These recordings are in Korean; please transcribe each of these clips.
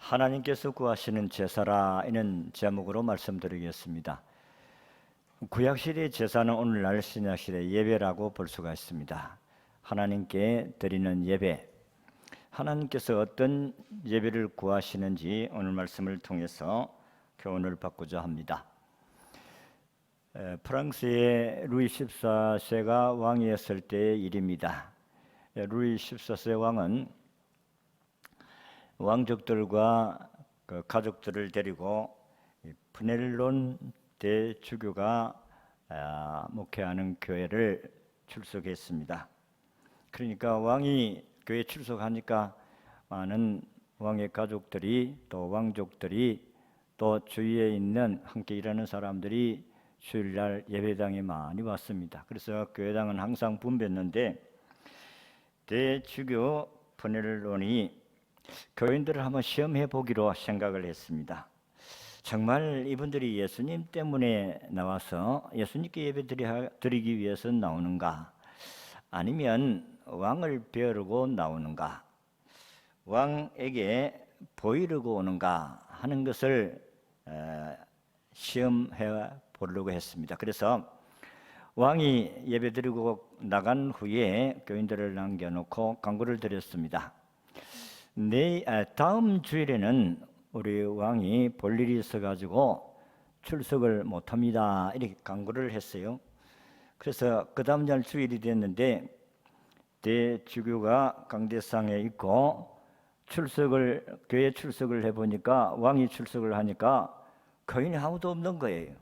하나님께서 구하시는 제사라 이는 제목으로 말씀드리겠습니다. 구약시대의 제사는 오늘날 신약시대의 예배라고 볼 수가 있습니다. 하나님께 드리는 예배, 하나님께서 어떤 예배를 구하시는지 오늘 말씀을 통해서 교훈을 받고자 합니다. 프랑스의 루이 14세가 왕이었을 때의 일입니다. 루이 14세 왕은 왕족들과 그 가족들을 데리고 푸넬론 대주교가 목회하는 교회를 출석했습니다. 그러니까 왕이 교회 출석하니까 많은 왕의 가족들이 또 왕족들이 또 주위에 있는 함께 일하는 사람들이 주일날 예배당에 많이 왔습니다. 그래서 교회당은 항상 붐볐는데 대주교 푸넬론이 교인들을 한번 시험해 보기로 생각을 했습니다. 정말 이분들이 예수님 때문에 나와서 예수님께 예배 드리기 위해서 나오는가, 아니면 왕을 배우려고 나오는가, 왕에게 보이려고 오는가 하는 것을 시험해 보려고 했습니다. 그래서 왕이 예배 드리고 나간 후에 교인들을 남겨놓고 강구를 드렸습니다. 다음 주일에는 우리 왕이 볼 일이 있어가지고 출석을 못합니다. 이렇게 강구를 했어요. 그래서 그 다음 날 주일이 됐는데 대주교가 강대상에 있고 교회 출석을 해보니까 왕이 출석을 하니까 교인이 아무도 없는 거예요.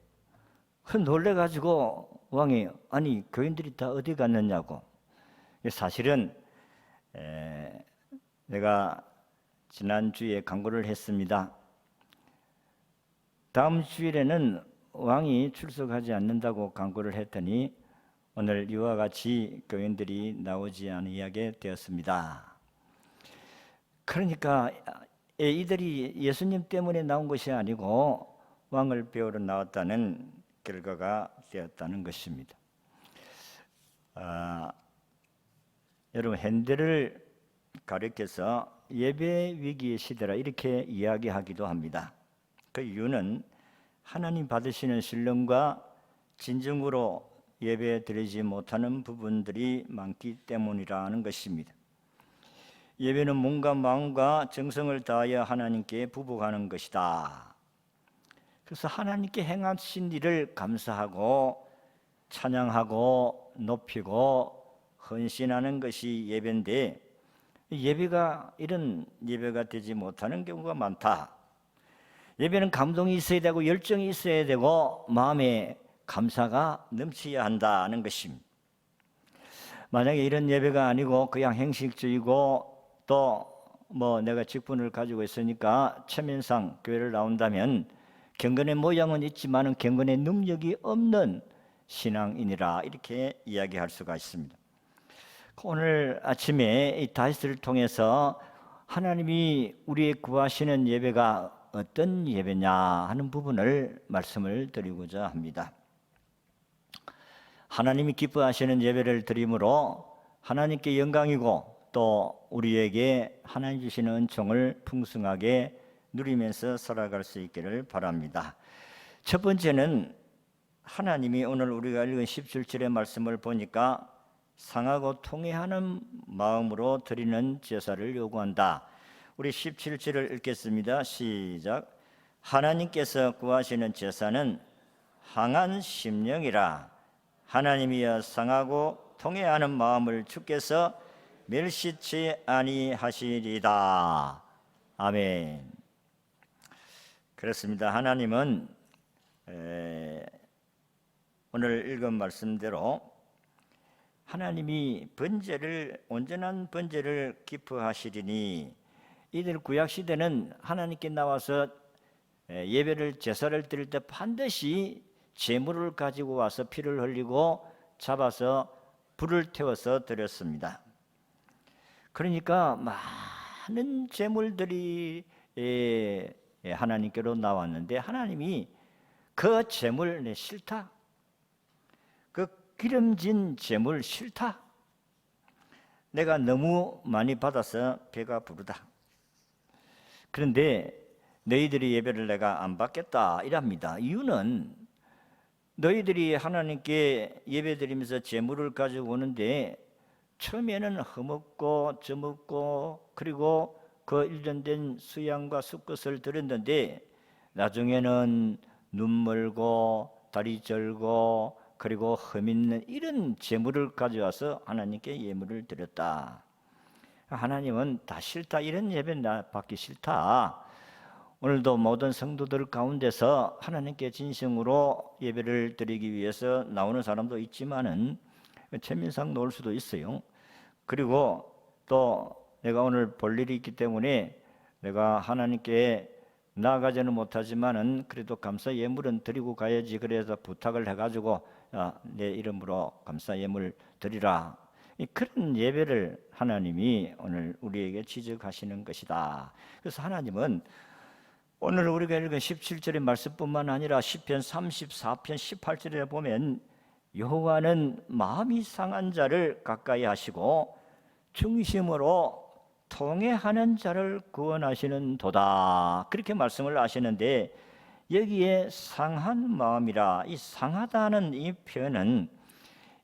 놀래가지고 왕이 아니 교인들이 다 어디 갔느냐고. 사실은 내가 지난주에 강구를 했습니다. 다음 주일에는 왕이 출석하지 않는다고 강구를 했더니 오늘 이와 같이 교인들이 나오지 아니하게 되었습니다. 그러니까 이들이 예수님 때문에 나온 것이 아니고 왕을 배우러 나왔다는 결과가 되었다는 것입니다. 여러분, 핸델을 가르쳐서 예배 위기의 시대라 이렇게 이야기하기도 합니다. 그 이유는 하나님 받으시는 신령과 진정으로 예배 드리지 못하는 부분들이 많기 때문이라는 것입니다. 예배는 몸과 마음과 정성을 다하여 하나님께 부복하는 것이다. 그래서 하나님께 행하신 일을 감사하고 찬양하고 높이고 헌신하는 것이 예배인데, 예배가 이런 예배가 되지 못하는 경우가 많다. 예배는 감동이 있어야 되고 열정이 있어야 되고 마음에 감사가 넘쳐야 한다는 것입니다. 만약에 이런 예배가 아니고 그냥 형식주의고 또 내가 직분을 가지고 있으니까 체면상 교회를 나온다면 경건의 모양은 있지만 경건의 능력이 없는 신앙인이라 이렇게 이야기할 수가 있습니다. 오늘 아침에 이 다윗을 통해서 하나님이 우리의 구하시는 예배가 어떤 예배냐 하는 부분을 말씀을 드리고자 합니다. 하나님이 기뻐하시는 예배를 드림으로 하나님께 영광이고 또 우리에게 하나님 주시는 은총을 풍성하게 누리면서 살아갈 수 있기를 바랍니다. 첫 번째는 하나님이 오늘 우리가 읽은 17절의 말씀을 보니까 상하고 통회하는 마음으로 드리는 제사를 요구한다. 우리 17절을 읽겠습니다. 시작. 하나님께서 구하시는 제사는 항한 심령이라. 하나님이여 상하고 통회하는 마음을 주께서 멸시치 아니하시리다. 아멘. 그렇습니다. 하나님은 오늘 읽은 말씀대로 하나님이 온전한 번제를 기뻐하시리니, 이들 구약시대는 하나님께 나와서 예배를 제사를 드릴 때 반드시 제물을 가지고 와서 피를 흘리고 잡아서 불을 태워서 드렸습니다. 그러니까 많은 제물들이 하나님께로 나왔는데 하나님이 그 제물 싫다, 그 기름진 제물 싫다, 내가 너무 많이 받아서 배가 부르다, 그런데 너희들이 예배를 내가 안 받겠다 이랍니다. 이유는 너희들이 하나님께 예배드리면서 제물을 가지고 오는데 처음에는 허먹고 저먹고 그리고 그 일련된 수양과 수컷을 드렸는데 나중에는 눈 멀고 다리 절고 그리고 흠있는 이런 제물을 가져와서 하나님께 예물을 드렸다. 하나님은 다 싫다, 이런 예배 나 받기 싫다. 오늘도 모든 성도들 가운데서 하나님께 진심으로 예배를 드리기 위해서 나오는 사람도 있지만은 체면상 놓을 수도 있어요. 그리고 또 내가 오늘 볼 일이 있기 때문에 내가 하나님께 나아가지는 못하지만은 그래도 감사 예물은 드리고 가야지, 그래서 부탁을 해가지고 내 이름으로 감사 예물 드리라, 그런 예배를 하나님이 오늘 우리에게 지적하시는 것이다. 그래서 하나님은 오늘 우리가 읽은 17절의 말씀뿐만 아니라 시편 34편 18절에 보면 여호와는 마음이 상한 자를 가까이 하시고 중심으로 통회하는 자를 구원하시는 도다, 그렇게 말씀을 하시는데 여기에 상한 마음이라, 이 상하다는 이 표현은,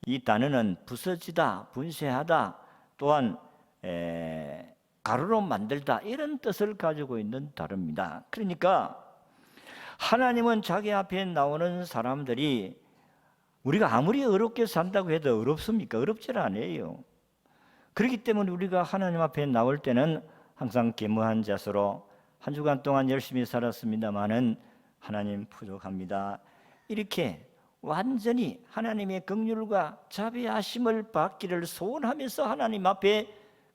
이 단어는 부서지다, 분쇄하다, 또한 가루로 만들다, 이런 뜻을 가지고 있는 단어입니다. 그러니까 하나님은 자기 앞에 나오는 사람들이 우리가 아무리 어렵게 산다고 해도 어렵습니까? 어렵질 않아요. 그렇기 때문에 우리가 하나님 앞에 나올 때는 항상 겸허한 자세로 한 주간 동안 열심히 살았습니다마는 하나님 부족합니다, 이렇게 완전히 하나님의 긍휼과 자비하심을 받기를 소원하면서 하나님 앞에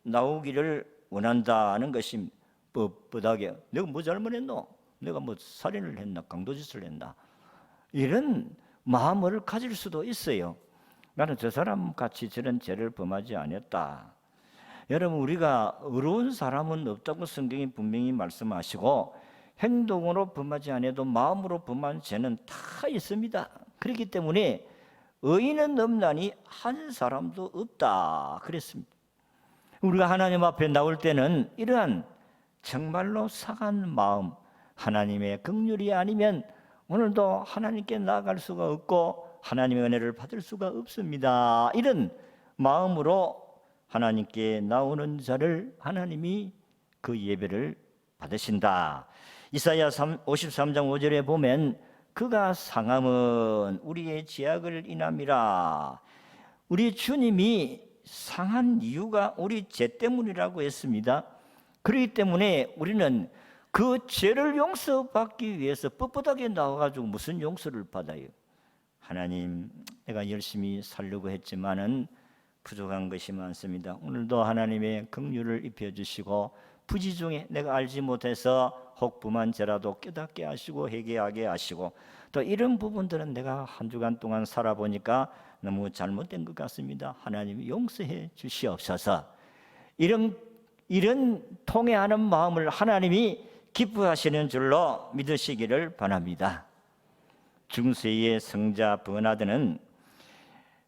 나오기를 원한다는 것이 뻣뻣하게 내가 뭐 잘못했노? 내가 뭐 살인을 했나? 강도짓을 했나? 이런 마음을 가질 수도 있어요. 나는 저 사람 같이 저런 죄를 범하지 않았다. 여러분, 우리가 의로운 사람은 없다고 성경이 분명히 말씀하시고 행동으로 범하지 않아도 마음으로 범한 죄는 다 있습니다. 그렇기 때문에 의인은 없나니 한 사람도 없다 그랬습니다. 우리가 하나님 앞에 나올 때는 이러한 정말로 상한 마음, 하나님의 긍휼이 아니면 오늘도 하나님께 나아갈 수가 없고 하나님의 은혜를 받을 수가 없습니다. 이런 마음으로 하나님께 나오는 자를 하나님이 그 예배를 받으신다. 이사야 53장 5절에 보면 그가 상함은 우리의 죄악을 인함이라. 우리 주님이 상한 이유가 우리 죄 때문이라고 했습니다. 그렇기 때문에 우리는 그 죄를 용서받기 위해서 뻣뻣하게 나와가지고 무슨 용서를 받아요? 하나님, 내가 열심히 살려고 했지만은 부족한 것이 많습니다. 오늘도 하나님의 긍휼을 입혀주시고 부지 중에 내가 알지 못해서 혹 범한 죄라도 깨닫게 하시고 회개하게 하시고, 또 이런 부분들은 내가 한 주간 동안 살아보니까 너무 잘못된 것 같습니다. 하나님 용서해 주시옵소서. 이런 통회하는 마음을 하나님이 기뻐하시는 줄로 믿으시기를 바랍니다. 중세의 성자 버나드는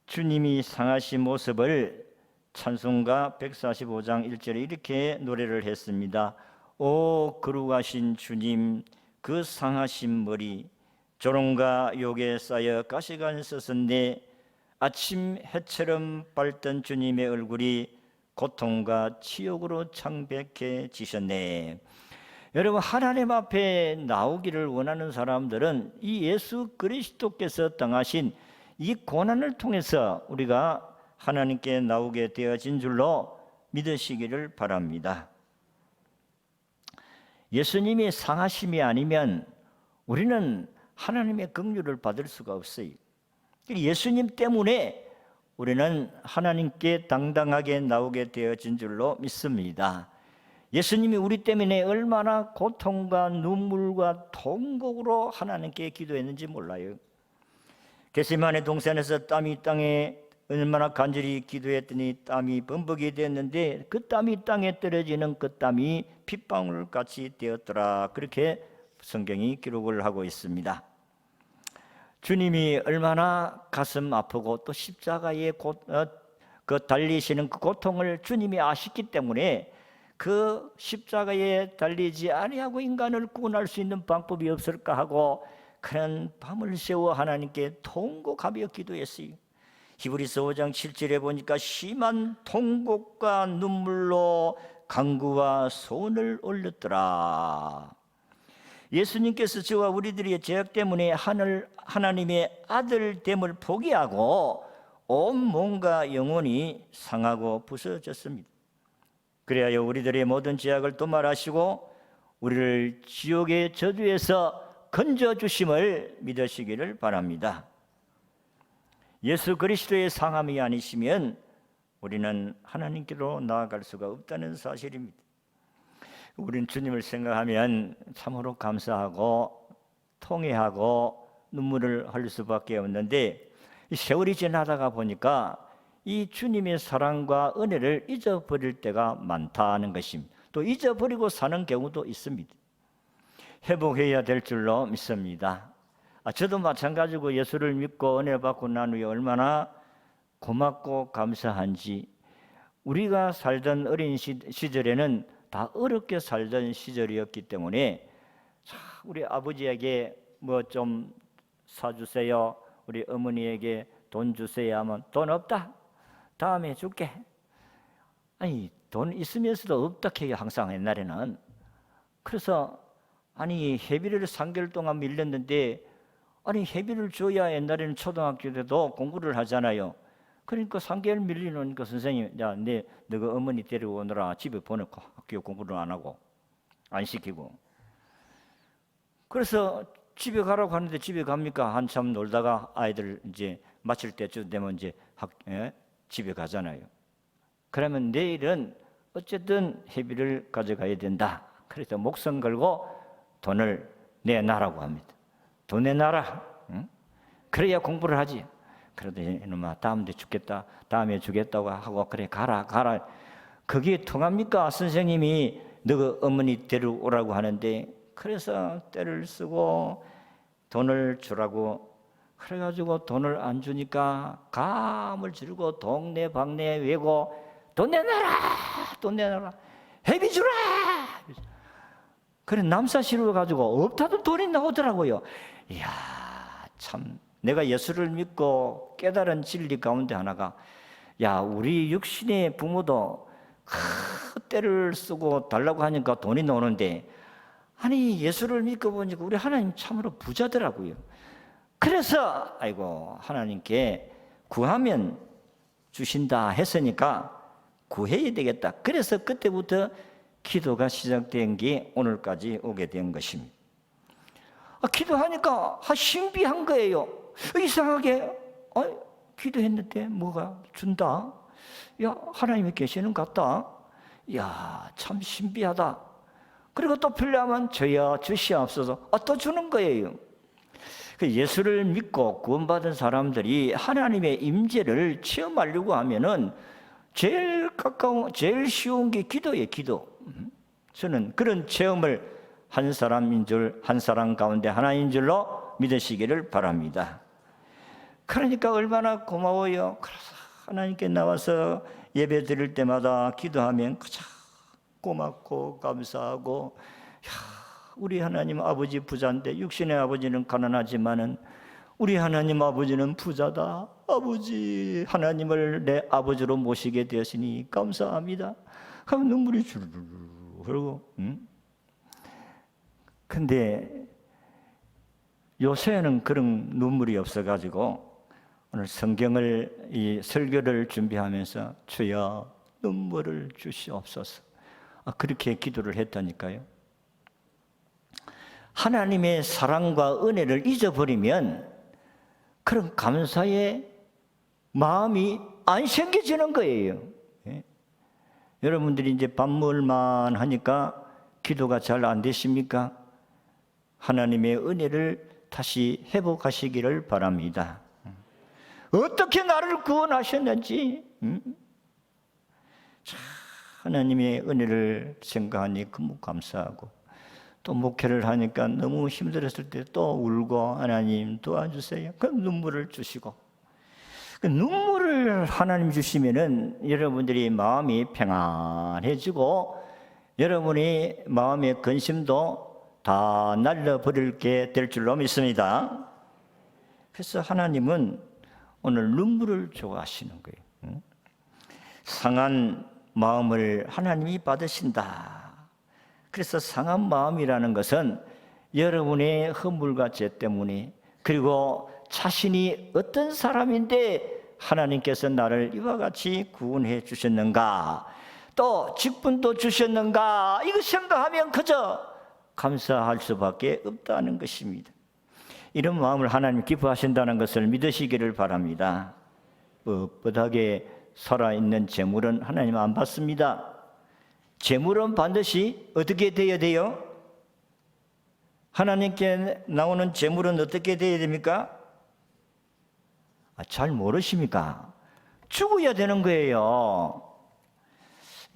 주님이 상하신 모습을 찬송가 145장 1절에 이렇게 노래를 했습니다. 오 거룩하신 주님, 그 상하신 머리 조롱과 욕에 쌓여 가시가 섰었네. 아침 해처럼 밝던 주님의 얼굴이 고통과 치욕으로 창백해지셨네. 여러분, 하나님 앞에 나오기를 원하는 사람들은 이 예수 그리스도께서 당하신 이 고난을 통해서 우리가 하나님께 나오게 되어진 줄로 믿으시기를 바랍니다. 예수님이 상하심이 아니면 우리는 하나님의 긍휼을 받을 수가 없어요. 예수님 때문에 우리는 하나님께 당당하게 나오게 되어진 줄로 믿습니다. 예수님이 우리 때문에 얼마나 고통과 눈물과 통곡으로 하나님께 기도했는지 몰라요. 겟세마네 동산에서 땀이 땅에 얼마나 간절히 기도했더니 땀이 범벅이 됐는데 그 땀이 땅에 떨어지는 그 땀이 핏방울 같이 되었더라, 그렇게 성경이 기록을 하고 있습니다. 주님이 얼마나 가슴 아프고 또 십자가에 달리시는 그 고통을 주님이 아셨기 때문에 그 십자가에 달리지 아니하고 인간을 구원할 수 있는 방법이 없을까 하고 그런 밤을 새워 하나님께 통곡하며 기도했어요. 히브리서 5장 7절에 보니까 심한 통곡과 눈물로 간구와 소원을 올렸더라. 예수님께서 저와 우리들의 죄악 때문에 하나님의 아들됨을 포기하고 온 몸과 영혼이 상하고 부서졌습니다. 그래야 우리들의 모든 죄악을 도말하시고 우리를 지옥의 저주에서 건져주심을 믿으시기를 바랍니다. 예수 그리스도의 상함이 아니시면 우리는 하나님께로 나아갈 수가 없다는 사실입니다. 우리는 주님을 생각하면 참으로 감사하고 통회하고 눈물을 흘릴 수밖에 없는데 세월이 지나다가 보니까 이 주님의 사랑과 은혜를 잊어버릴 때가 많다는 것입니다. 또 잊어버리고 사는 경우도 있습니다. 회복해야 될 줄로 믿습니다. 저도 마찬가지고 예수를 믿고 은혜 받고 난 후에 얼마나 고맙고 감사한지. 우리가 살던 어린 시절에는 다 어렵게 살던 시절이었기 때문에 우리 아버지에게 뭐 좀 사주세요, 우리 어머니에게 돈 주세요 하면 돈 없다, 다음에 줄게. 아니 돈 있으면서도 없다 해요 항상 옛날에는. 그래서 아니 회비를 3개월 동안 밀렸는데 아니 회비를 줘야 옛날에는 초등학교 때도 공부를 하잖아요. 그러니까 3개월 밀리니까 선생님, 야, 너가 어머니 데려오느라 집에 보내고 학교 공부를 안 하고 안 시키고. 그래서 집에 가라고 하는데 집에 갑니까? 한참 놀다가 아이들 이제 마칠 때쯤 되면 이제 집에 가잖아요. 그러면 내일은 어쨌든 회비를 가져가야 된다. 그래서 목숨 걸고 돈을 내놔라고 합니다. 돈 내놔라. 응? 그래야 공부를 하지. 그래도 이놈아 다음에 주겠다, 다음에 주겠다고 하고 그래 가라. 그게 통합니까? 선생님이 너 어머니 데려오라고 하는데. 그래서 때를 쓰고 돈을 주라고 그래가지고 돈을 안 주니까 감을 지르고 동네 방네 외고 돈 내놔라, 회비 주라. 그래 남사시로 가지고 없다도 돈이 나오더라고요. 이야 참, 내가 예수를 믿고 깨달은 진리 가운데 하나가, 야 우리 육신의 부모도 때를 쓰고 달라고 하니까 돈이 나오는데, 아니 예수를 믿고 보니까 우리 하나님 참으로 부자더라고요. 그래서 아이고 하나님께 구하면 주신다 했으니까 구해야 되겠다. 그래서 그때부터 기도가 시작된 게 오늘까지 오게 된 것입니다. 기도하니까 신비한 거예요. 이상하게 기도했는데 뭐가 준다? 야 하나님이 계시는 것 같다. 야 참 신비하다. 그리고 또 필요하면 저야 주시옵소서. 또 주는 거예요. 예수를 믿고 구원받은 사람들이 하나님의 임재를 체험하려고 하면은 제일 가까운, 제일 쉬운 게 기도예요. 기도. 저는 그런 체험을 한 사람 가운데 하나인 줄로 믿으시기를 바랍니다. 그러니까 얼마나 고마워요. 그래서 하나님께 나와서 예배 드릴 때마다 기도하면 가장 고맙고 감사하고, 우리 하나님 아버지 부자인데 육신의 아버지는 가난하지만은 우리 하나님 아버지는 부자다. 아버지 하나님을 내 아버지로 모시게 되었으니 감사합니다. 하면 눈물이 주르르 흐르고. 근데 요새는 그런 눈물이 없어가지고 오늘 성경을 이 설교를 준비하면서 주여 눈물을 주시옵소서. 그렇게 기도를 했다니까요. 하나님의 사랑과 은혜를 잊어버리면 그런 감사의 마음이 안 생겨지는 거예요. 여러분들이 이제 밥먹을만 하니까 기도가 잘 안 되십니까? 하나님의 은혜를 다시 회복하시기를 바랍니다. 어떻게 나를 구원하셨는지 하나님의 은혜를 생각하니 너무 감사하고, 또 목회를 하니까 너무 힘들었을 때 또 울고 하나님 도와주세요. 그 눈물을 주시고, 그 눈물을 하나님 주시면은 여러분들이 마음이 평안해지고 여러분의 마음의 근심도 다 날려버리게 될 줄로 믿습니다. 그래서 하나님은 오늘 눈물을 좋아하시는 거예요. 상한 마음을 하나님이 받으신다. 그래서 상한 마음이라는 것은 여러분의 허물과 죄 때문에, 그리고 자신이 어떤 사람인데 하나님께서 나를 이와 같이 구원해 주셨는가, 또 직분도 주셨는가, 이거 생각하면 그저 감사할 수밖에 없다는 것입니다. 이런 마음을 하나님 기뻐하신다는 것을 믿으시기를 바랍니다. 뻣뻣하게 살아있는 재물은 하나님 안 받습니다. 재물은 반드시 어떻게 되어야 돼요? 하나님께 나오는 재물은 어떻게 되어야 됩니까? 잘 모르십니까? 죽어야 되는 거예요.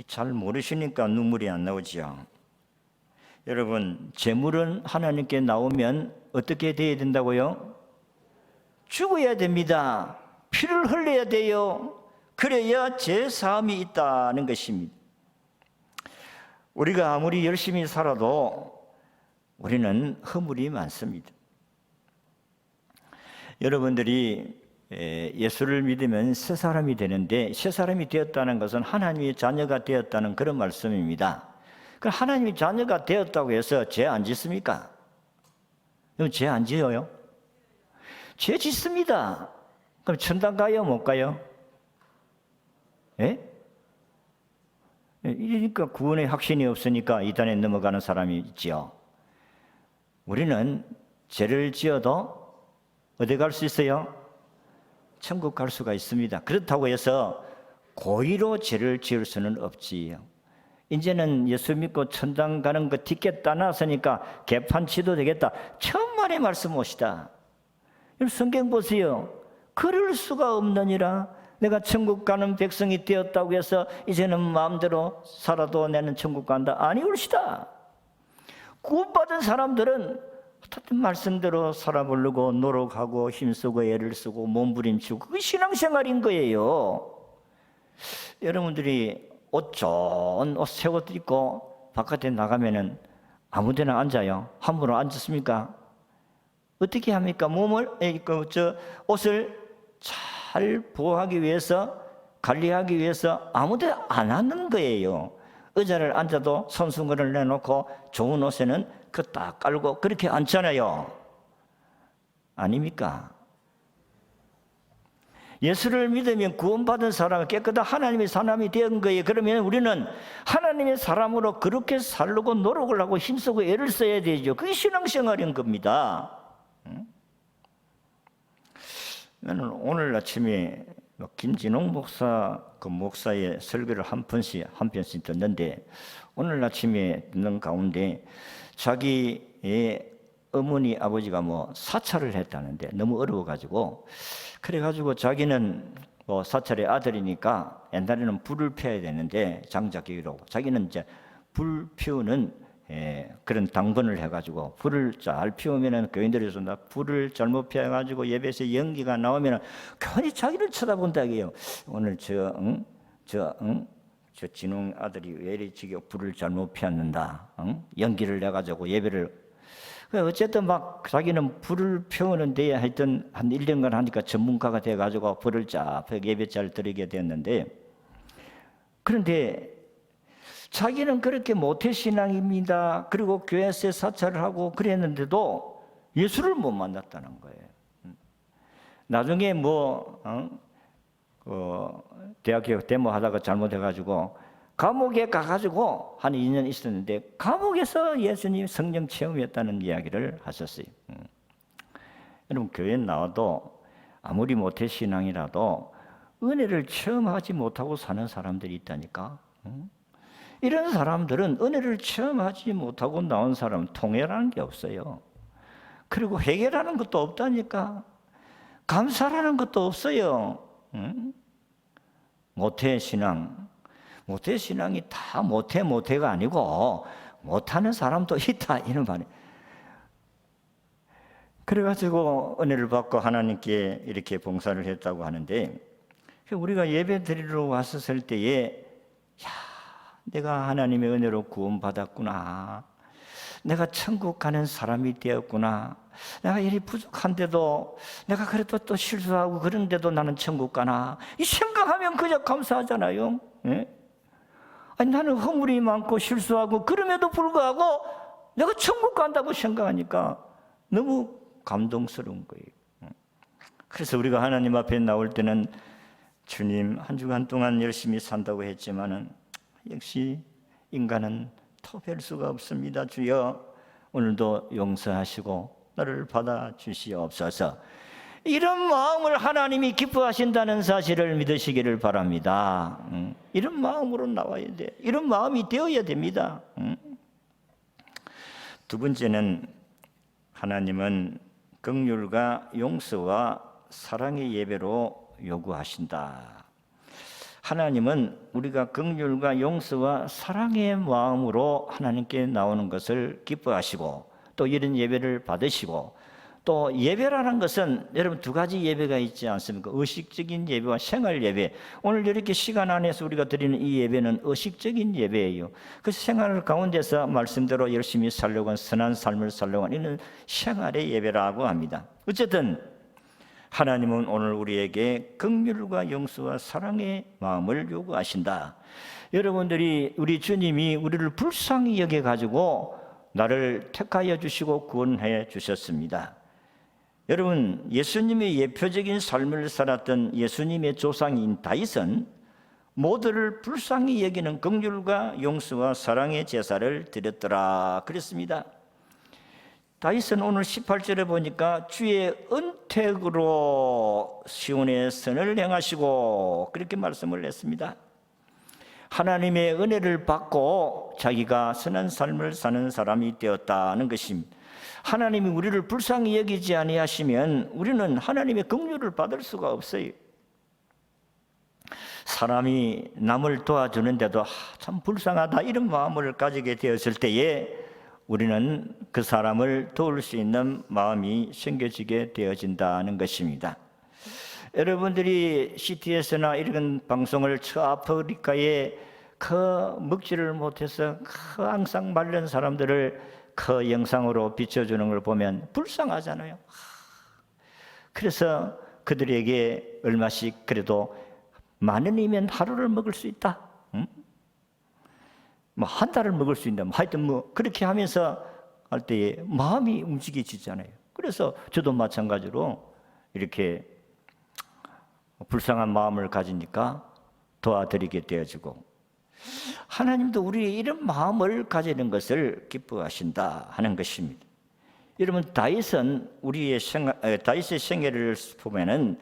잘 모르시니까 눈물이 안 나오지요. 여러분, 재물은 하나님께 나오면 어떻게 되어야 된다고요? 죽어야 됩니다. 피를 흘려야 돼요. 그래야 죄 사함이 있다는 것입니다. 우리가 아무리 열심히 살아도 우리는 허물이 많습니다. 여러분들이 예수를 믿으면 새 사람이 되는데, 새 사람이 되었다는 것은 하나님의 자녀가 되었다는 그런 말씀입니다. 그럼 하나님의 자녀가 되었다고 해서 죄 안 짓습니까? 그럼 죄 안 지어요? 죄 짓습니다. 그럼 천당 가요, 못 가요? 예? 이러니까 구원의 확신이 없으니까 이단에 넘어가는 사람이 있지요. 우리는 죄를 지어도 어디 갈 수 있어요? 천국 갈 수가 있습니다. 그렇다고 해서 고의로 죄를 지을 수는 없지요. 이제는 예수 믿고 천당 가는 거 티켓 따놨으니까 개판치도 되겠다. 천만의 말씀 오시다. 성경 보세요. 그럴 수가 없느니라. 내가 천국 가는 백성이 되었다고 해서 이제는 마음대로 살아도 나는 천국 간다. 아니 옳시다. 구원받은 사람들은 어떻든 말씀대로 살아보려고 노력하고 힘쓰고 애를 쓰고 몸부림치고, 그게 신앙생활인 거예요. 여러분들이 좋은 옷, 새 옷 입고 바깥에 나가면은 아무 데나 앉아요? 함부로 앉았습니까? 어떻게 합니까? 옷을 잘 보호하기 위해서, 관리하기 위해서 아무 데 안 앉는 거예요. 의자를 앉아도 손수건을 내놓고 좋은 옷에는 그 딱 깔고 그렇게 앉잖아요. 아닙니까? 예수를 믿으면 구원받은 사람은 깨끗한 하나님의 사람이 된 거예요. 그러면 우리는 하나님의 사람으로 그렇게 살려고 노력을 하고 힘쓰고 애를 써야 되죠. 그게 신앙생활인 겁니다. 나는 오늘 아침에 김진홍 목사 그 목사의 설교를 한 편씩 듣는데, 오늘 아침에 듣는 가운데 자기의 어머니 아버지가 사찰을 했다는데 너무 어려워가지고, 그래가지고 자기는 사찰의 아들이니까 옛날에는 불을 피워야 되는데 장작기로, 자기는 이제 불 피우는 그런 당번을 해가지고 불을 잘 피우면은 교인들에서 나 불을 잘못 피워가지고 예배에서 연기가 나오면은 괜히 자기를 쳐다본다 이게요. 오늘 저 진웅 아들이 왜 이리 지금 불을 잘못 피웠는다, 연기를 내가지고 예배를. 어쨌든 막 자기는 불을 피우는데 하여튼 한 1년간 하니까 전문가가 돼가지고 불을 쫙 예배 잘 드리게 됐는데, 그런데 자기는 그렇게 모태신앙입니다. 그리고 교회에서 사찰을 하고 그랬는데도 예수를 못 만났다는 거예요. 나중에 대학교 데모하다가 잘못해가지고 감옥에 가가지고 한 2년 있었는데, 감옥에서 예수님 성령 체험했다는 이야기를 하셨어요. 여러분, 교회에 나와도 아무리 모태신앙이라도 은혜를 체험하지 못하고 사는 사람들이 있다니까. 이런 사람들은 은혜를 체험하지 못하고 나온 사람은 통해라는 게 없어요. 그리고 회개라는 것도 없다니까. 감사라는 것도 없어요. 모태신앙이 다 모태가 아니고 못하는 사람도 있다, 이런 말이에요. 그래가지고 은혜를 받고 하나님께 이렇게 봉사를 했다고 하는데, 우리가 예배 드리러 왔었을 때에 내가 하나님의 은혜로 구원받았구나. 내가 천국 가는 사람이 되었구나. 내가 일이 부족한데도 내가 그래도 또 실수하고 그런데도 나는 천국 가나. 이 생각하면 그저 감사하잖아요. 예? 아니, 나는 허물이 많고 실수하고 그럼에도 불구하고 내가 천국 간다고 생각하니까 너무 감동스러운 거예요. 그래서 우리가 하나님 앞에 나올 때는 주님, 한 주간 동안 열심히 산다고 했지만은 역시 인간은 토별 수가 없습니다. 주여, 오늘도 용서하시고 나를 받아주시옵소서. 이런 마음을 하나님이 기뻐하신다는 사실을 믿으시기를 바랍니다. 이런 마음으로 나와야 돼. 이런 마음이 되어야 됩니다. 두 번째는 하나님은 긍휼과 용서와 사랑의 예배로 요구하신다. 하나님은 우리가 긍휼과 용서와 사랑의 마음으로 하나님께 나오는 것을 기뻐하시고 또 이런 예배를 받으시고, 또 예배라는 것은 여러분 두 가지 예배가 있지 않습니까? 의식적인 예배와 생활 예배. 오늘 이렇게 시간 안에서 우리가 드리는 이 예배는 의식적인 예배예요. 그래서 생활 가운데서 말씀대로 열심히 살려고 하는, 선한 삶을 살려고 하는 이는 생활의 예배라고 합니다. 어쨌든 하나님은 오늘 우리에게 긍휼과 용서와 사랑의 마음을 요구하신다. 여러분들이, 우리 주님이 우리를 불쌍히 여겨가지고 나를 택하여 주시고 구원해 주셨습니다. 여러분, 예수님의 예표적인 삶을 살았던 예수님의 조상인 다윗은 모두를 불쌍히 여기는 긍휼과 용서와 사랑의 제사를 드렸더라 그랬습니다. 다윗은 오늘 18절에 보니까 주의 은택으로 시온의 선을 행하시고 그렇게 말씀을 했습니다. 하나님의 은혜를 받고 자기가 선한 삶을 사는 사람이 되었다는 것입니다. 하나님이 우리를 불쌍히 여기지 아니하시면 우리는 하나님의 긍휼을 받을 수가 없어요. 사람이 남을 도와주는데도 참 불쌍하다 이런 마음을 가지게 되었을 때에 우리는 그 사람을 도울 수 있는 마음이 생겨지게 되어진다는 것입니다. 여러분들이 CTS나 이런 방송을 저 아프리카에 그 먹지를 못해서 항상 마른 사람들을 그 영상으로 비춰주는 걸 보면 불쌍하잖아요. 그래서 그들에게 얼마씩 그래도 10,000원이면 하루를 먹을 수 있다. 뭐 한 달을 먹을 수 있다. 하여튼 뭐 그렇게 하면서 할 때에 마음이 움직여지잖아요. 그래서 저도 마찬가지로 이렇게 불쌍한 마음을 가지니까 도와드리게 되어지고, 하나님도 우리의 이런 마음을 가지는 것을 기뻐하신다 하는 것입니다. 여러분, 다윗은 다윗의 생애를 보면은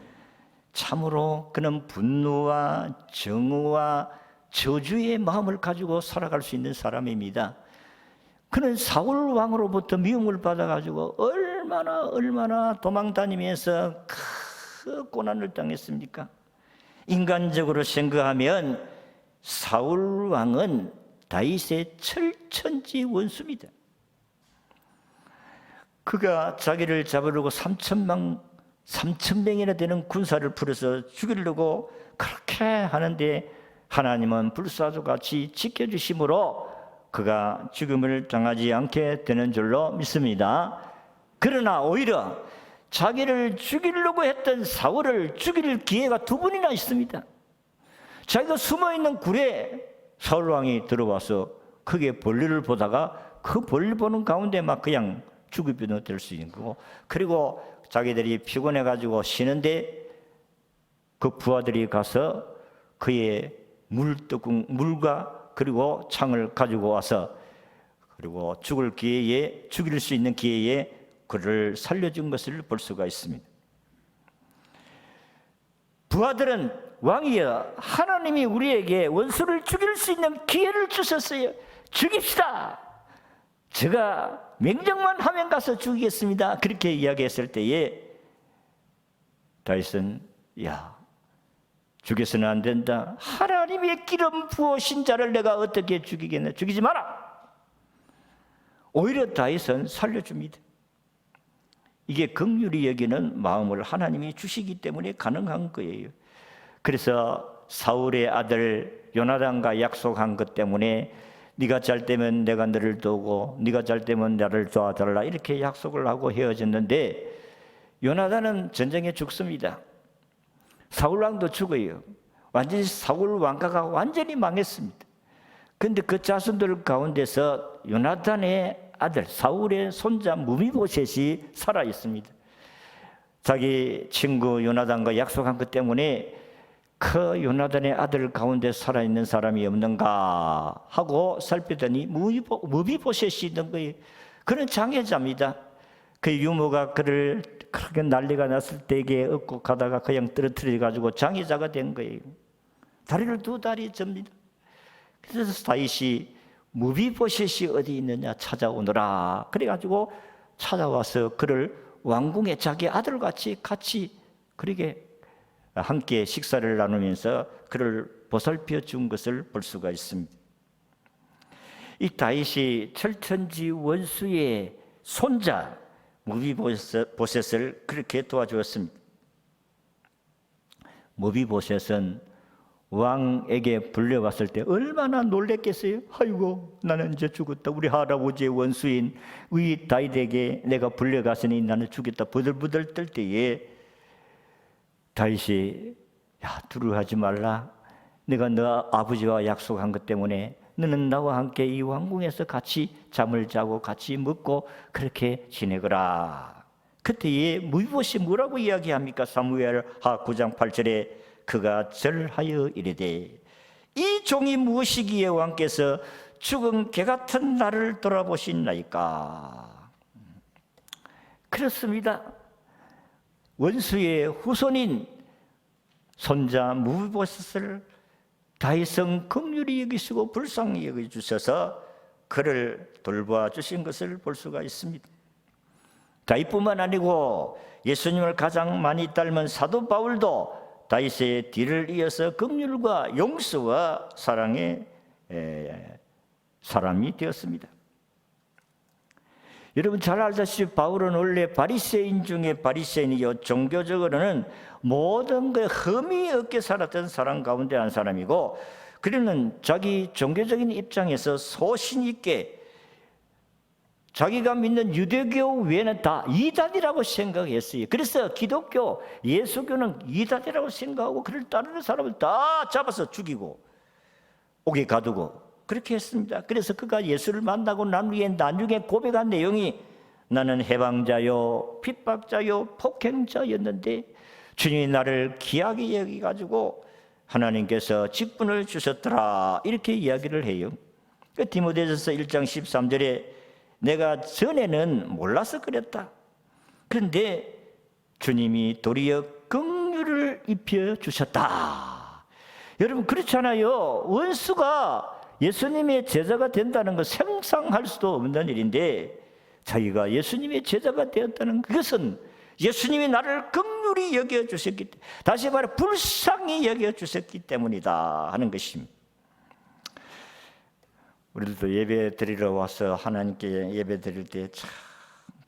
참으로 그는 분노와 정오와 저주의 마음을 가지고 살아갈 수 있는 사람입니다. 그는 사울 왕으로부터 미움을 받아가지고 얼마나 도망 다니면서 그 고난을 당했습니까? 인간적으로 생각하면 사울 왕은 다윗의 철천지 원수입니다. 그가 자기를 잡으려고 3,000명이나 되는 군사를 풀어서 죽이려고 그렇게 하는데 하나님은 불사조같이 지켜주심으로 그가 죽음을 당하지 않게 되는 줄로 믿습니다. 그러나 오히려 자기를 죽이려고 했던 사울을 죽일 기회가 2번이나 있습니다. 자기가 숨어있는 굴에 사울 왕이 들어와서 크게 볼일을 보다가 그 볼일 보는 가운데 막 그냥 죽음이 될 수 있는 거고, 그리고 자기들이 피곤해가지고 쉬는데 그 부하들이 가서 그의 물과 그리고 창을 가지고 와서 그리고 죽일 수 있는 기회에 그를 살려준 것을 볼 수가 있습니다. 부하들은 왕이여, 하나님이 우리에게 원수를 죽일 수 있는 기회를 주셨어요. 죽입시다. 제가 명령만 하면 가서 죽이겠습니다. 그렇게 이야기했을 때에 다윗은 죽여서는 안 된다. 하나님의 기름 부으신 자를 내가 어떻게 죽이겠나. 죽이지 마라. 오히려 다윗은 살려줍니다. 이게 긍휼히 여기는 마음을 하나님이 주시기 때문에 가능한 거예요. 그래서 사울의 아들 요나단과 약속한 것 때문에 네가 잘 되면 내가 너를 도우고 네가 잘 되면 나를 도와달라 이렇게 약속을 하고 헤어졌는데 요나단은 전쟁에 죽습니다. 사울왕도 죽어요. 완전히 사울 왕가가 완전히 망했습니다. 그런데 그 자손들 가운데서 요나단의 아들 사울의 손자 무비보셋이 살아 있습니다. 자기 친구 요나단과 약속한 것 때문에 그 요나단의 아들 가운데 살아있는 사람이 없는가 하고 살피더니 무비보셋이 있는 거예요. 그는 장애자입니다. 그 유모가 그를 크게 난리가 났을 때에 업고 가다가 그냥 떨어뜨려 가지고 장애자가 된 거예요. 다리를 2다리 접니다. 그래서 다윗이 무비보셋이 어디 있느냐 찾아오너라. 그래가지고 찾아와서 그를 왕궁에 자기 아들같이 같이 그렇게 함께 식사를 나누면서 그를 보살펴 준 것을 볼 수가 있습니다. 이 다윗이 철천지 원수의 손자 무비보셋을 그렇게 도와주었습니다. 무비보셋은 왕에게 불려왔을 때 얼마나 놀랬겠어요? 아이고 나는 이제 죽었다. 우리 할아버지의 원수인 우리 다윗에게 내가 불려갔으니 나는 죽겠다. 부들부들 떨 때에 다윗이 야 두려워하지 말라. 내가 너 아버지와 약속한 것 때문에 너는 나와 함께 이 왕궁에서 같이 잠을 자고 같이 먹고 그렇게 지내거라. 그때에 무비보셋이 뭐라고 이야기합니까? 사무엘하 9장 8절에 그가 절하여 이르되 이 종이 무엇이기에 왕께서 죽은 개 같은 나를 돌아보신나이까. 그렇습니다. 원수의 후손인 손자 무비보셋을 다윗은 긍휼히 여기시고 불쌍히 여겨주셔서 그를 돌봐 주신 것을 볼 수가 있습니다. 다윗뿐만 아니고 예수님을 가장 많이 닮은 사도 바울도 다윗의 뒤를 이어서 긍휼과 용서와 사랑의 사람이 되었습니다. 여러분 잘 알다시피 바울은 원래 바리새인 중에 바리새인이요 종교적으로는 모든 것에 흠이 없게 살았던 사람 가운데 한 사람이고 그는 자기 종교적인 입장에서 소신 있게 자기가 믿는 유대교 외에는 다 이단이라고 생각했어요. 그래서 기독교, 예수교는 이단이라고 생각하고 그를 따르는 사람을 다 잡아서 죽이고 옥에 가두고 그렇게 했습니다. 그래서 그가 예수를 만나고 난 후에 나중에 고백한 내용이 나는 해방자요 핍박자요 폭행자였는데 주님이 나를 귀하게 여기가지고 하나님께서 직분을 주셨더라 이렇게 이야기를 해요. 디모데전서 1장 13절에 내가 전에는 몰라서 그랬다. 그런데 주님이 도리어 긍휼을 입혀 주셨다. 여러분 그렇잖아요. 원수가 예수님의 제자가 된다는 것 상상할 수도 없는 일인데 자기가 예수님의 제자가 되었다는 그것은 예수님이 나를 긍휼히 여겨주셨기 때문에 다시 말해 불쌍히 여겨주셨기 때문이다 하는 것입니다. 우리들도 예배 드리러 와서 하나님께 예배 드릴 때 참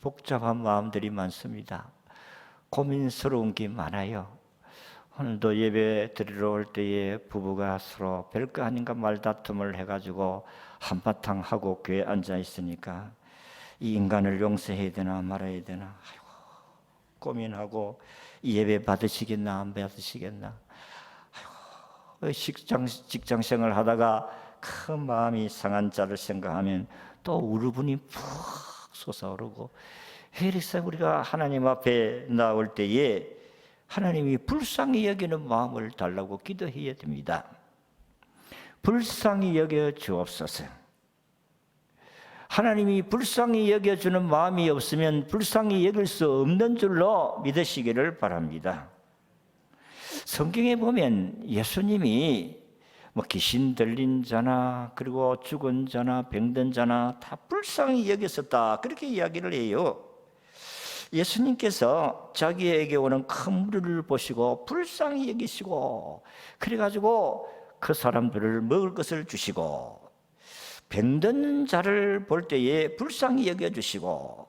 복잡한 마음들이 많습니다. 고민스러운 게 많아요. 오늘도 예배 드리러 올 때에 부부가 서로 별거 아닌가 말다툼을 해가지고 한바탕 하고 교회에 앉아 있으니까 이 인간을 용서해야 되나 말아야 되나 아이고, 고민하고 이 예배 받으시겠나 안 받으시겠나 아이고, 직장 생활 하다가 큰 마음이 상한 자를 생각하면 또 울분이 푹 솟아오르고 이래서 우리가 하나님 앞에 나올 때에 하나님이 불쌍히 여기는 마음을 달라고 기도해야 됩니다. 불쌍히 여겨 주옵소서. 하나님이 불쌍히 여겨주는 마음이 없으면 불쌍히 여길 수 없는 줄로 믿으시기를 바랍니다. 성경에 보면 예수님이 귀신 들린 자나 그리고 죽은 자나 병든 자나 다 불쌍히 여겼었다 그렇게 이야기를 해요. 예수님께서 자기에게 오는 큰 무리를 보시고 불쌍히 여기시고 그래가지고 그 사람들을 먹을 것을 주시고 병든 자를 볼 때에 불쌍히 여겨주시고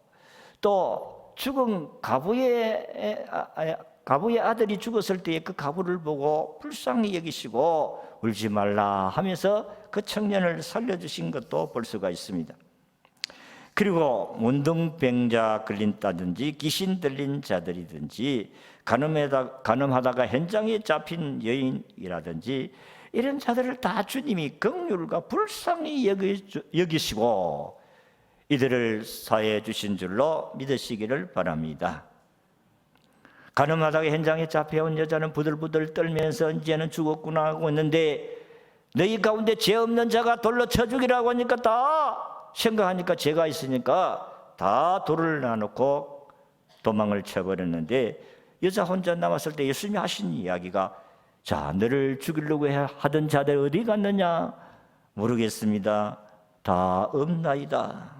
또 죽은 과부의 과부의 아들이 죽었을 때에 그 과부를 보고 불쌍히 여기시고 울지 말라 하면서 그 청년을 살려주신 것도 볼 수가 있습니다. 그리고 문둥병자 걸린다든지 귀신 들린 자들이든지 간음하다가 현장에 잡힌 여인이라든지 이런 자들을 다 주님이 긍휼과 불쌍히 여기시고 이들을 사해 주신 줄로 믿으시기를 바랍니다. 간음하다가 현장에 잡혀온 여자는 부들부들 떨면서 이제는 죽었구나 하고 있는데 너희 가운데 죄 없는 자가 돌로 쳐 죽이라고 하니까 다 생각하니까 죄가 있으니까 다 돌을 놔놓고 도망을 쳐버렸는데 여자 혼자 남았을 때 예수님이 하신 이야기가 자, 너를 죽이려고 하던 자들 어디 갔느냐? 모르겠습니다. 다 없나이다.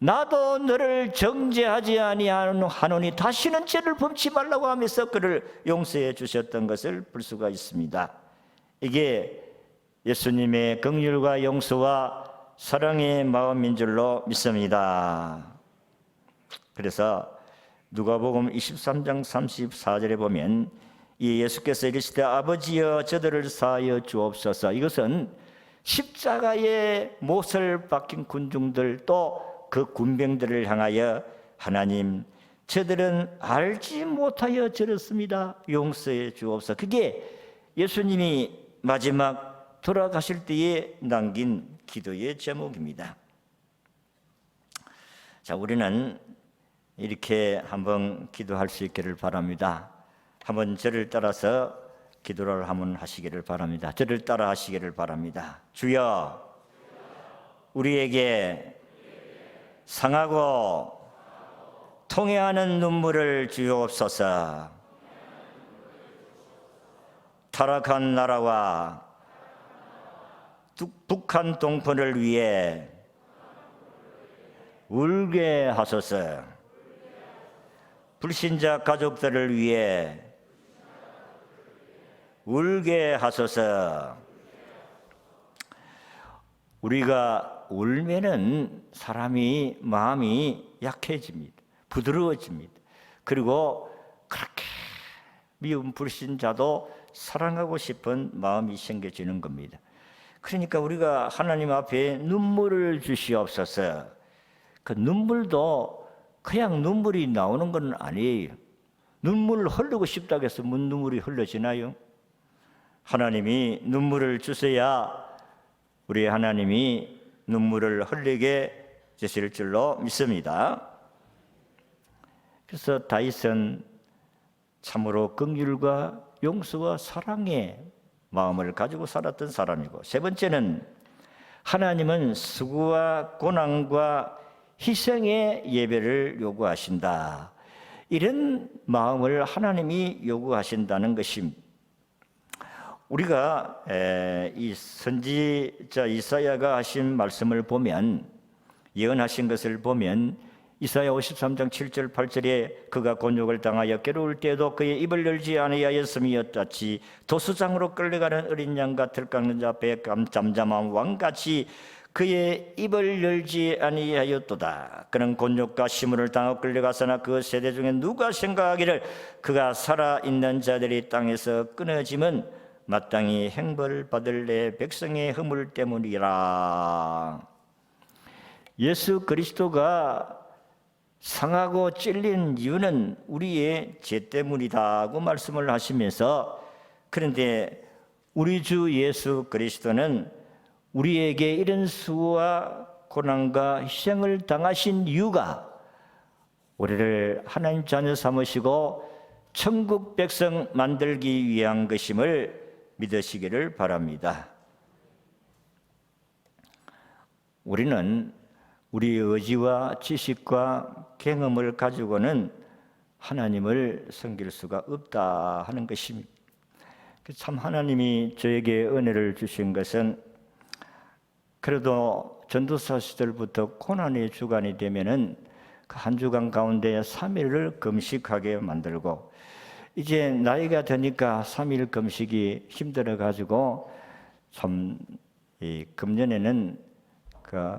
나도 너를 정죄하지 아니하노니 다시는 죄를 범치 말라고 하면서 그를 용서해 주셨던 것을 볼 수가 있습니다. 이게 예수님의 긍휼과 용서와 사랑의 마음인 줄로 믿습니다. 그래서 누가복음 23장 34절에 보면 이 예수께서 이르시되 아버지여 저들을 사하여 주옵소서. 이것은 십자가의 못을 박힌 군중들 또 그 군병들을 향하여 하나님 저들은 알지 못하여 저렇습니다. 용서해 주옵소서. 그게 예수님이 마지막 돌아가실 때에 남긴 기도의 제목입니다. 자, 우리는 이렇게 한번 기도할 수 있기를 바랍니다. 한번 저를 따라서 기도를 한번 하시기를 바랍니다. 저를 따라 하시기를 바랍니다. 주여, 우리에게 상하고 통해하는 눈물을 주옵소서. 타락한 나라와 북한 동포를 위해 울게 하소서. 불신자 가족들을 위해 울게 하소서. 우리가 울면은 사람이 마음이 약해집니다. 부드러워집니다. 그리고 그렇게 미운 불신자도 사랑하고 싶은 마음이 생겨지는 겁니다. 그러니까 우리가 하나님 앞에 눈물을 주시옵소서. 그 눈물도 그냥 눈물이 나오는 건 아니에요. 눈물을 흘리고 싶다고 해서 눈물이 흘러지나요? 하나님이 눈물을 주셔야 우리 하나님이 눈물을 흘리게 되실 줄로 믿습니다. 그래서 다윗은 참으로 긍휼과 용서와 사랑의 마음을 가지고 살았던 사람이고, 세 번째는 하나님은 수고와 고난과 희생의 예배를 요구하신다. 이런 마음을 하나님이 요구하신다는 것입니다. 우리가 이 선지자 이사야가 하신 말씀을 보면, 예언하신 것을 보면 이사야 53장 7절 8절에 그가 곤욕을 당하여 괴로울 때에도 그의 입을 열지 아니하였음이었다치 도수장으로 끌려가는 어린 양과 들깎는 자 앞에 잠잠한 왕같이 그의 입을 열지 아니하였도다. 그는 곤욕과 시문을 당하고 끌려가서나 그 세대 중에 누가 생각하기를 그가 살아있는 자들이 땅에서 끊어짐은 마땅히 행벌을 받을 내 백성의 허물 때문이라. 예수 그리스도가 상하고 찔린 이유는 우리의 죄 때문이다고 말씀을 하시면서, 그런데 우리 주 예수 그리스도는 우리에게 이런 수고와 고난과 희생을 당하신 이유가 우리를 하나님 자녀 삼으시고 천국 백성 만들기 위한 것임을 믿으시기를 바랍니다. 우리는 우리 의지와 지식과 경험을 가지고는 하나님을 섬길 수가 없다 하는 것입니다. 참 하나님이 저에게 은혜를 주신 것은, 그래도 전도사 시절부터 고난의 주간이 되면은 그 한 주간 가운데 3일을 금식하게 만들고, 이제 나이가 드니까 3일 금식이 힘들어 가지고 참 금년에는 그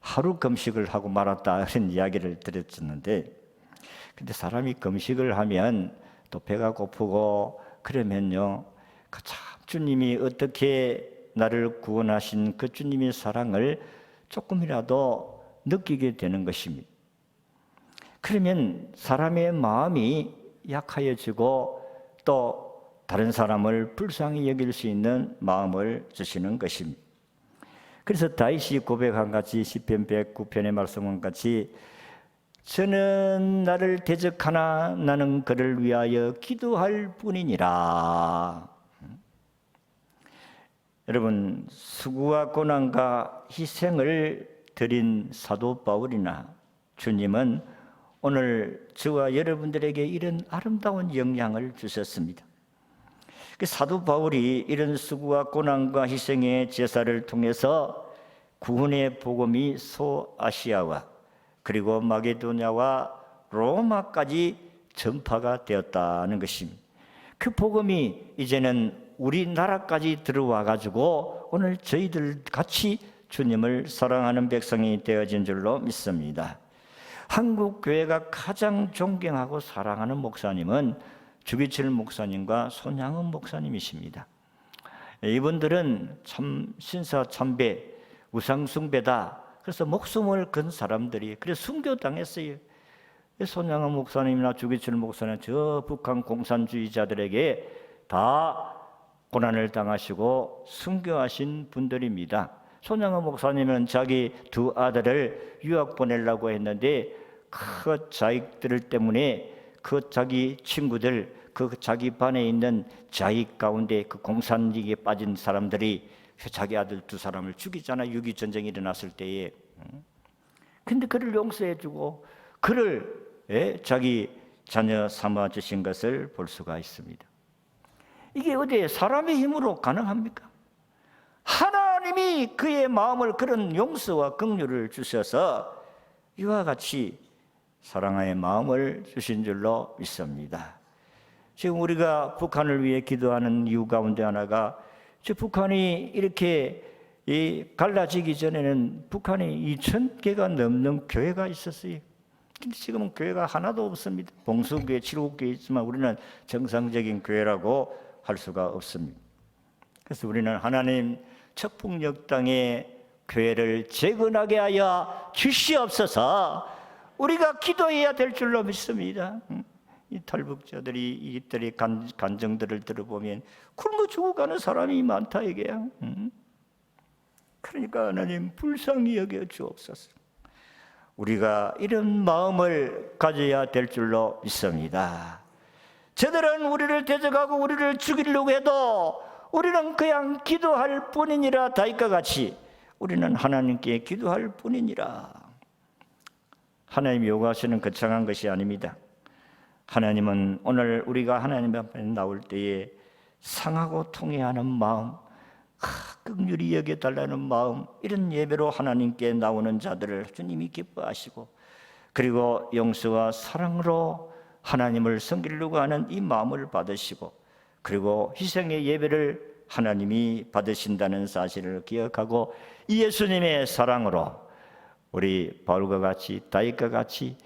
하루 금식을 하고 말았다 이런 이야기를 들었었는데, 근데 사람이 금식을 하면 또 배가 고프고 그러면요, 참 주님이 어떻게 나를 구원하신 그 주님의 사랑을 조금이라도 느끼게 되는 것입니다. 그러면 사람의 마음이 약하여지고 또 다른 사람을 불쌍히 여길 수 있는 마음을 주시는 것입니다. 그래서 다윗이 고백한 같이 시편 109편의 말씀한 같이 저는 나를 대적하나 나는 그를 위하여 기도할 뿐이니라. 여러분, 수고와 고난과 희생을 드린 사도 바울이나 주님은 오늘 저와 여러분들에게 이런 아름다운 영향을 주셨습니다. 사도 바울이 이런 수고와 고난과 희생의 제사를 통해서 구원의 복음이 소아시아와 그리고 마게도냐와 로마까지 전파가 되었다는 것입니다. 그 복음이 이제는 우리나라까지 들어와 가지고 오늘 저희들 같이 주님을 사랑하는 백성이 되어진 줄로 믿습니다. 한국 교회가 가장 존경하고 사랑하는 목사님은 주기철 목사님과 손양은 목사님이십니다. 이분들은 참 신사참배, 우상숭배다. 그래서 목숨을 건 사람들이 그래서 순교당했어요. 손양은 목사님이나 주기철 목사님 저 북한 공산주의자들에게 다 고난을 당하시고 순교하신 분들입니다. 손양은 목사님은 자기 두 아들을 유학 보내려고 했는데 그 자식들 때문에 그 자기 친구들, 그 자기 반에 있는 자익 가운데 그 공산주의에 빠진 사람들이 자기 아들 두 사람을 죽이잖아. 6.25 전쟁이 일어났을 때에. 근데 그를 용서해주고 그를 자기 자녀 삼아 주신 것을 볼 수가 있습니다. 이게 어디에 사람의 힘으로 가능합니까? 하나님이 그의 마음을 그런 용서와 긍휼을 주셔서 이와 같이 사랑의 마음을 주신 줄로 믿습니다. 지금 우리가 북한을 위해 기도하는 이유 가운데 하나가 북한이 이렇게 갈라지기 전에는 북한에 2,000개가 넘는 교회가 있었어요. 근데 지금은 교회가 하나도 없습니다. 봉수교회 7-8개 있지만 우리는 정상적인 교회라고 할 수가 없습니다. 그래서 우리는 하나님 적풍역 땅의 교회를 재건하게 하여 주시옵소서. 우리가 기도해야 될 줄로 믿습니다. 이 탈북자들이 이들의 간정들을 들어보면 굶어 죽어가는 사람이 많다 이게야. 그러니까 하나님 불쌍히 여겨 주옵소서. 우리가 이런 마음을 가져야 될 줄로 믿습니다. 저들은 우리를 대적하고 우리를 죽이려고 해도 우리는 그냥 기도할 뿐이니라. 다윗과 같이 우리는 하나님께 기도할 뿐이니라. 하나님이 요구하시는 거창한 것이 아닙니다. 하나님은 오늘 우리가 하나님 앞에 나올 때에 상하고 통회하는 마음, 긍휼히 여겨달라는 마음, 이런 예배로 하나님께 나오는 자들을 주님이 기뻐하시고 그리고 용서와 사랑으로 하나님을 섬기려고 하는 이 마음을 받으시고 그리고 희생의 예배를 하나님이 받으신다는 사실을 기억하고 이 예수님의 사랑으로 우리 바울과 같이 다윗과 같이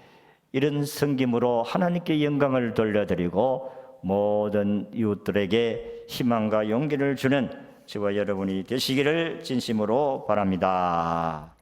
이런 섬김으로 하나님께 영광을 돌려드리고 모든 이웃들에게 희망과 용기를 주는 저와 여러분이 되시기를 진심으로 바랍니다.